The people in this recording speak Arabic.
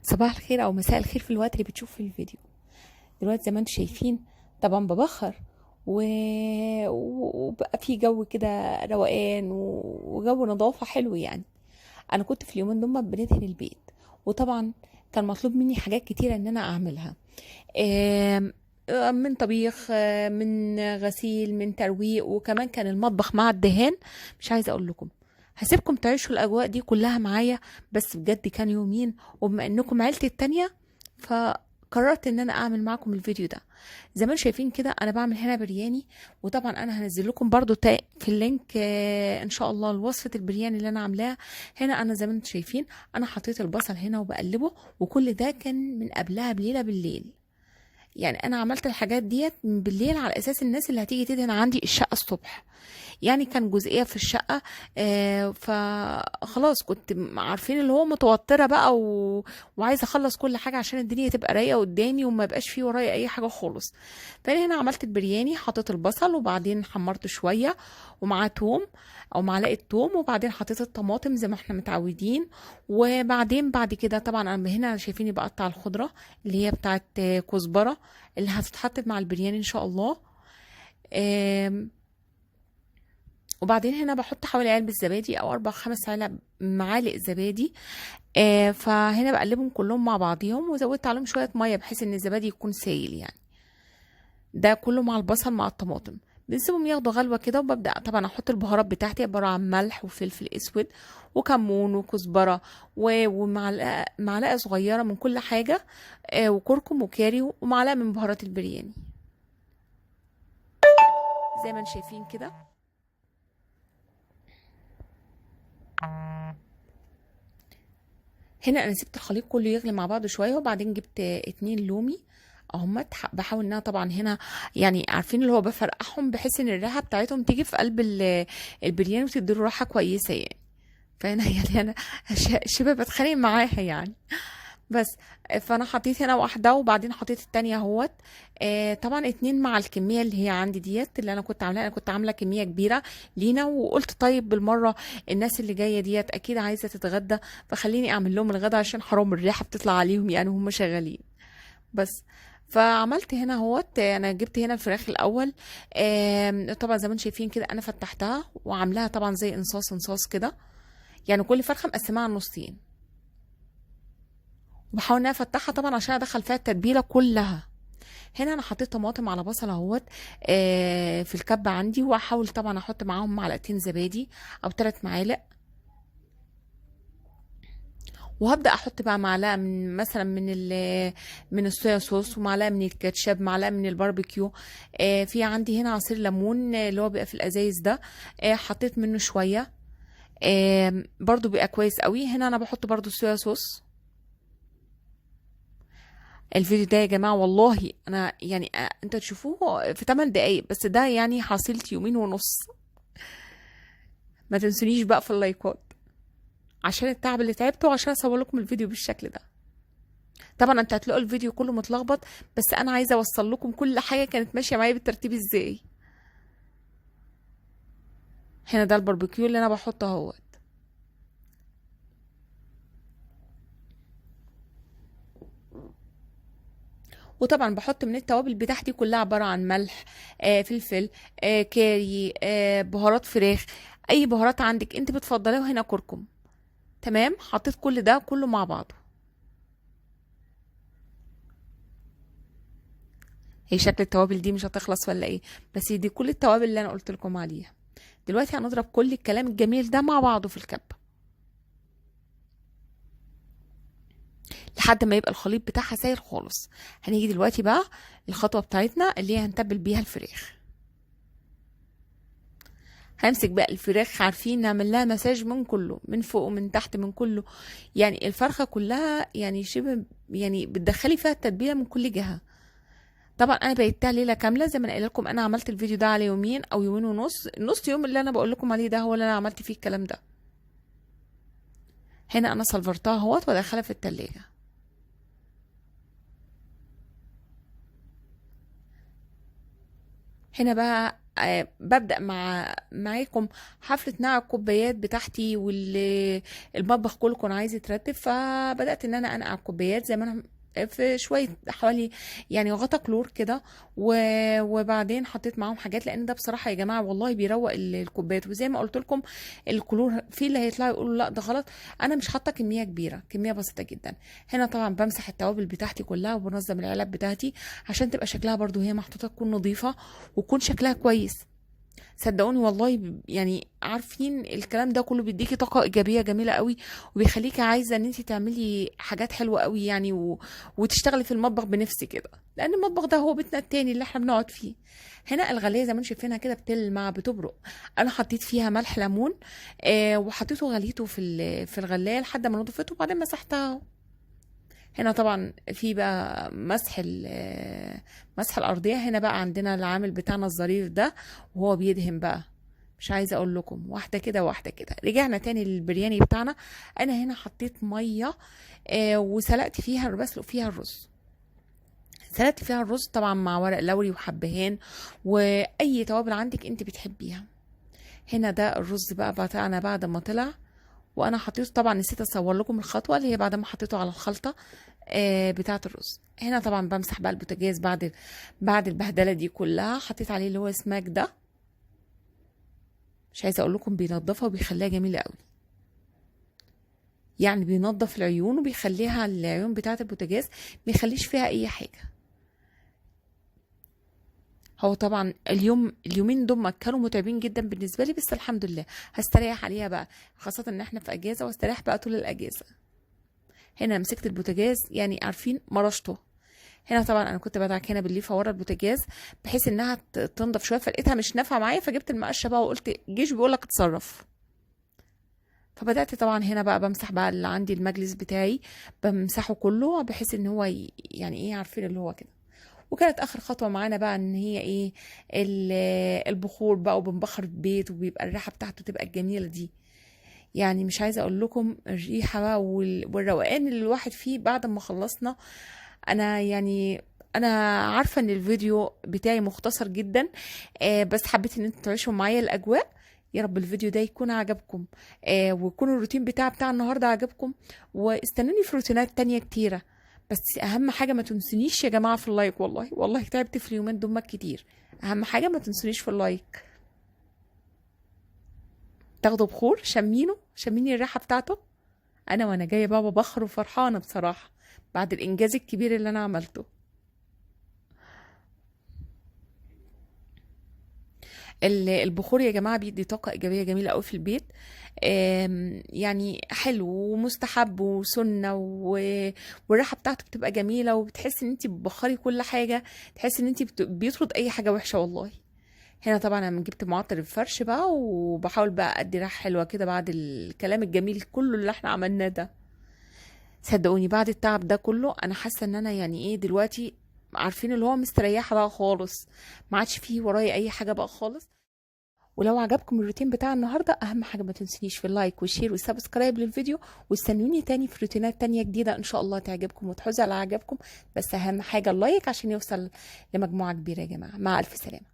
صباح الخير او مساء الخير في الوقت اللي بتشوف في الفيديو. دلوقتي زي ما انتم شايفين طبعا ببخر و... وبقى في جو كده روقان وجو نظافة حلو يعني. انا كنت في اليومين دول بندهن البيت، وطبعا كان مطلوب مني حاجات كتيرة ان انا اعملها. آم، من طبيخ، من غسيل، من ترويق، وكمان كان المطبخ مع الدهان. مش عايزه اقول لكم، هسيبكم تعيشوا الاجواء دي كلها معايا، بس بجد كان يومين. وبما انكم عيلتي التانية فقررت ان انا اعمل معاكم الفيديو ده. زي ما انتم شايفين كده انا بعمل هنا برياني، وطبعا انا هنزل لكم برضو في اللينك ان شاء الله وصفة البرياني اللي انا عاملاها. هنا انا زي ما انتم شايفين انا حطيت البصل هنا وبقلبه، وكل ده كان من قبلها بليلة بالليل. يعني انا عملت الحاجات ديت من بالليل على اساس الناس اللي هتيجي تدهن عندي الشقه الصبح. يعني كان جزئيه في الشقه، فخلاص كنت عارفين اللي هو متوتره بقى وعايزه اخلص كل حاجه عشان الدنيا تبقى رايقه قدامي وما يبقاش فيه ورايا اي حاجه خالص. فانا هنا عملت البرياني، حطيت البصل وبعدين حمرته شويه ومعاه توم او معلقه توم، وبعدين حطيت الطماطم زي ما احنا متعودين. وبعدين بعد كده طبعا انا هنا شايفيني بقطع الخضره اللي هي بتاعت كزبره اللي هتتحط مع البرياني ان شاء الله. آم، وبعدين هنا بحط حوالي علبة زبادي او 4 5 معالق زبادي. فهنا بقلبهم كلهم مع بعضيهم، وزودت عليهم شوية مية بحيث ان الزبادي يكون سايل يعني. ده كله مع البصل مع الطماطم، بنسيبهم ياخدوا غلوة كده. وببدأ طبعا احط البهارات بتاعتي عبارة عن ملح وفلفل اسود وكمون وكزبرة ومعلقة صغيرة من كل حاجة، وكركم وكاري، ومعلقة من بهارات البرياني زي ما انتم شايفين كده. هنا انا سبت الخليط كله يغلي مع بعضه شويه، وبعدين جبت 2 لومي اهم. بحاول انها طبعا هنا يعني عارفين اللي هو بفرقعهم بحيث ان الريحه بتاعتهم تيجي في قلب البرياني وتدي له راحه كويسه يعني. فانا يعني انا شبه بتخانق معاها يعني. بس فانا حطيت هنا واحده وبعدين حطيت التانية اهوت. طبعا 2 مع الكميه اللي هي عندي ديت اللي انا كنت عاملاها. انا كنت عامله كميه كبيره لينا، وقلت طيب بالمره الناس اللي جايه ديت اكيد عايزه تتغدى، فخليني اعمل لهم الغدا عشان حرام الريحه بتطلع عليهم يعني وهم شغالين. بس فعملت هنا اهوت. انا جبت هنا الفراخ الاول. طبعا زي ما انتم شايفين كده انا فتحتها وعاملاها طبعا زي انصاص انصاص كده، يعني كل فرخه مقسماها نصين. وبحاول ان انا افتحها طبعا عشان ادخل فيها التتبيله كلها. هنا انا حطيت طماطم على بصل اهوت في الكبه عندي، واحاول طبعا احط معاهم معلقتين زبادي او 3 معالق. وهبدا احط بقى معلقه من مثلا من الصويا صوص، ومعلقه من الكاتشب، معلقه من الباربيكيو. في عندي هنا عصير ليمون اللي هو بيبقى في الازايز ده، حطيت منه شويه. برضو بيبقى كويس قوي. هنا انا بحط برضو الصويا صوص. الفيديو ده يا جماعة والله أنا يعني أنت تشوفوه في 8 دقايق بس، ده يعني حصلت يومين ونص. ما تنسونيش بقى في اللايكات عشان التعب اللي تعبته وعشان أصور لكم الفيديو بالشكل ده. طبعا أنت هتلاقوا الفيديو كله متلخبط، بس أنا عايزة أوصل لكم كل حاجة كانت ماشية معايا بالترتيب إزاي. هنا ده الباربيكيو اللي أنا بحطه اهوت. وطبعا بحط من التوابل بتاعتي كلها عبارة عن ملح، فلفل، كاري، بهارات فراخ. اي بهارات عندك انت بتفضليها. وهنا كركم. تمام، حطيت كل ده كله مع بعضه. هي شكل التوابل دي مش هتخلص ولا ايه؟ بس دي كل التوابل اللي انا قلت لكم عليها. دلوقتي هنضرب كل الكلام الجميل ده مع بعضه في الكبة لحد ما يبقى الخليط بتاعها سايل خالص. هنيجي دلوقتي بقى الخطوة بتاعتنا اللي هي هنتبل بيها الفراخ. هنمسك بقى الفراخ، عارفين نعمل لها مساج من كله، من فوق ومن تحت من كله. يعني الفرخة كلها يعني شبه يعني بتدخلي فيها التتبيلة من كل جهة. طبعا انا بقيتها ليله كامله زي ما انا قايله لكم. انا عملت الفيديو ده على يومين او يومين ونص. النص يوم اللي انا بقول لكم عليه ده هو اللي انا عملت فيه الكلام ده. هنا انا صلفرتها اهوت وادخلها في التلاجة. هنا بقى ببدأ معاكم حفلة نقع الكوبايات بتاعتي، والمطبخ كله كان عايز يترتب، فبدأت ان انا انقع الكوبايات زي ما انا في شوية حوالي يعني غطا كلور كده، وبعدين حطيت معاهم حاجات، لان ده بصراحة يا جماعة والله بيروق الكوبايات. وزي ما قلت لكم الكلور في اللي هيطلعوا يقولوا لا ده غلط، انا مش حاطة كمية كبيرة، كمية بسيطة جدا. هنا طبعا بمسح التوابل بتاعتي كلها وبنظم العلب بتاعتي عشان تبقى شكلها برضو هي محطوطة تكون نظيفة ويكون شكلها كويس. صدقوني والله يعني عارفين الكلام ده كله بيديكي طاقة إيجابية جميلة قوي، وبيخليكي عايزة ان انت تعملي حاجات حلوة قوي يعني وتشتغلي في المطبخ بنفسك كده، لان المطبخ ده هو بيتنا التاني اللي احنا بنقعد فيه. هنا الغلية زي ما انتم شايفينها كده بتلمع بتبرق، انا حطيت فيها ملح ليمون وحطيته غليته في الغلاية لحد ما نضفته وبعدين مسحتها. هنا طبعا في بقى مسح الأرضية. هنا بقى عندنا العامل بتاعنا الظريف ده وهو بيدهن بقى، مش عايزة اقول لكم واحدة كده واحدة كده. رجعنا تاني للبرياني بتاعنا. انا هنا حطيت مية وسلقت فيها، بسلق فيها الرز. سلقت فيها الرز طبعا مع ورق لوري وحبهان واي توابل عندك انت بتحبيها. هنا ده الرز بقى بتاعنا بعد ما طلع، وانا حطيته طبعا نسيت اصور لكم الخطوه اللي هي بعد ما حطيته على الخلطه بتاعه الرز. هنا طبعا بمسح بقى البوتاجاز بعد البهدله دي كلها. حطيت عليه اللي هو سماك ده، مش عايزه اقول لكم بينضفها وبيخليها جميله قوي، يعني بينضف العيون وبيخليها العيون بتاعه البوتاجاز بيخليش فيها اي حاجه. هو طبعا اليومين دول كانوا متعبين جدا بالنسبه لي، بس الحمد لله هستريح عليها بقى، خاصه ان احنا في اجازه واستريح بقى طول الاجازه. هنا مسكت البوتاجاز يعني عارفين مرشته. هنا طبعا انا كنت بدعك هنا بالليفه ورا البوتاجاز بحيث انها تنضف شويه، فلقيتها مش نافعه معايا، فجبت المقشه بقى وقلت الجيش بيقول لك اتصرف. فبدات طبعا هنا بقى بمسح بقى اللي عندي المجلس بتاعي، بمسحه كله بحيث ان هو يعني ايه عارفين اللي هو كده. وكانت اخر خطوه معانا بقى ان هي ايه البخور بقى، وبنبخر البيت وبيبقى الريحه بتاعته تبقى الجميله دي. يعني مش عايزه اقول لكم الريحه بقى والروقان اللي الواحد فيه بعد ما خلصنا. انا عارفه ان الفيديو بتاعي مختصر جدا، بس حبيت ان انتوا تعيشوا معايا الاجواء. يا رب الفيديو ده يكون عجبكم، ويكون الروتين بتاع النهارده عجبكم، واستنوني في روتينات تانية كتيره. بس اهم حاجه ما تنسونيش يا جماعه في اللايك، والله تعبت في اليومين دول كتير. اهم حاجه ما تنسونيش في اللايك. تاخدوا بخور، شميني الريحه بتاعته. وانا جايه بقى ببخر وفرحانه بصراحه بعد الانجاز الكبير اللي انا عملته. البخور يا جماعه بيدي طاقه ايجابيه جميله قوي في البيت، يعني حلو ومستحب وسنه والريحه بتاعته بتبقى جميله، وبتحس ان انت بتبخري كل حاجه، تحس ان انت بيطرد اي حاجه وحشه والله. هنا طبعا انا جبت معطر الفرش بقى وبحاول بقى ادي ريحه حلوه كده بعد الكلام الجميل كله اللي احنا عملناه ده. صدقوني بعد التعب ده كله انا حاسه ان انا يعني ايه دلوقتي عارفين اللي هو مستريحه بقى خالص، ما عادش فيه ورايا اي حاجه بقى خالص. ولو عجبكم الروتين بتاع النهارده اهم حاجه ما تنسونيش في اللايك والشير والسبسكرايب للفيديو، واستنوني تاني في روتينات تانية جديده ان شاء الله تعجبكم وتحوز على عجبكم. بس اهم حاجه اللايك عشان يوصل لمجموعه كبيره يا جماعه. مع الف سلامه.